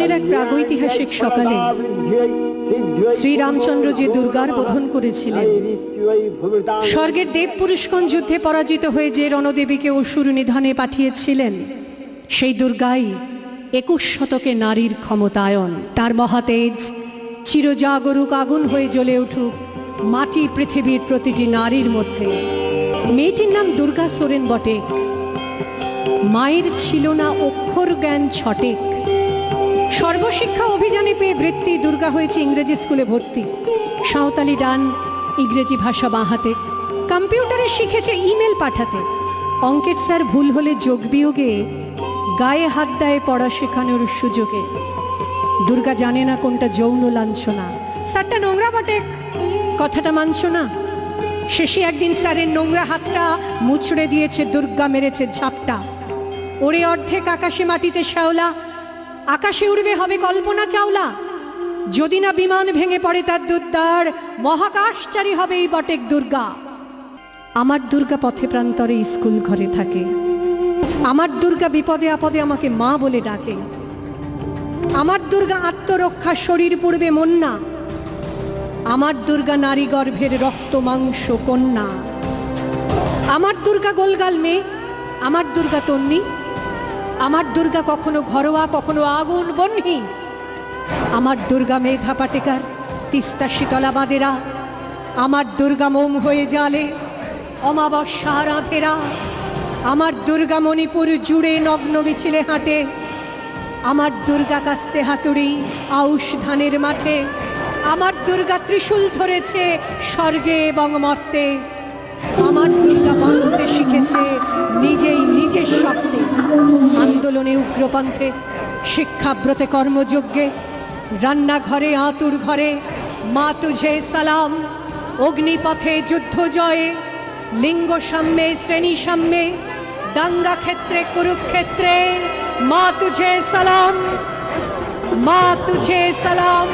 দিনের এক প্রাগৈতিহাসিক সকালে শ্রীরামচন্দ্র যে দুর্গার বোধন করেছিলেন, স্বর্গের দেব পুরুষগণ যুদ্ধে পরাজিত হয়ে যে রণদেবীকে অসুর নিধনে পাঠিয়েছিলেন, সেই দুর্গাই 21 শতকে নারীর ক্ষমতায়ন। তার মহাতেজ চিরজাগরুক আগুন হয়ে জ্বলে উঠুক মাটি পৃথিবীর প্রতিটি নারীর মধ্যে। মেয়েটির নাম দুর্গা সোরেন বটেক। মায়ের ছিল না অক্ষর জ্ঞান ছটেক। সর্বশিক্ষা অভিযানে পেয়ে বৃত্তি দুর্গা হয়েছে ইংরেজি স্কুলে ভর্তি। সাঁওতালি ডান, ইংরেজি ভাষা বাঁ হাতে। কম্পিউটারে শিখেছে ইমেল পাঠাতে। অঙ্কের স্যার ভুল হলে যোগ বিয়োগে গায়ে হাত দেয় পড়া শেখানোর সুযোগে। দুর্গা জানে না কোনটা যৌন লাঞ্ছনা। স্যারটা নোংরা বটেক, কথাটা মানছ না। শেষে একদিন স্যারের নোংরা হাতটা মুচড়ে দিয়েছে দুর্গা, মেরেছে ঝাপটা। ওরে অর্ধেক আকাশে মাটিতে শ্যাওলা, আকাশে উড়বে হবে কল্পনা চাওলা। যদি না বিমান ভেঙে পড়ে তার দুর্দার, মহাকাশচারী হবে এই বটেক দুর্গা। আমার দুর্গা পথে প্রান্তরে স্কুল ঘরে থাকে। আমার দুর্গা বিপদে আপদে আমাকে মা বলে ডাকে। আমার দুর্গা আত্মরক্ষা, শরীর পূর্বে মন না। আমার দুর্গা নারী গর্ভের রক্ত মাংস কন্যা। আমার দুর্গা গোলগাল মেয়ে, আমার দুর্গা তন্নি। আমার দুর্গা কখনো ঘরোয়া, কখনো আগুন বহ্নি। আমার দুর্গা মেধা পাটেকার, তিস্তা শীতলা বাঁধেরা। আমার দুর্গা মোম হয়ে জালে অমাবস্যা রাধেরা। আমার দুর্গা মণিপুর জুড়ে নগ্ন মিছিলে হাঁটে। আমার দুর্গা কাস্তে হাতুড়ি আউশ ধানের মাঠে। আমার দুর্গা ত্রিশূল ধরেছে স্বর্গে এবং মর্তে। আমার দুর্গা বাঁচতে শিখেছে নিজেই নিজের শক্তি। আন্দোলনে উগ্রপন্থে, শিক্ষাব্রতে কর্মযজ্ঞে, রান্নাঘরে আতুর ঘরে মা তুঝে সালাম। অগ্নিপথে যুদ্ধ জয়ে, লিঙ্গ সাম্যে শ্রেণী সাম্যে, দাঙ্গা ক্ষেত্রে কুরুক্ষেত্রে মা তুঝে সালাম, মা তুঝে সালাম।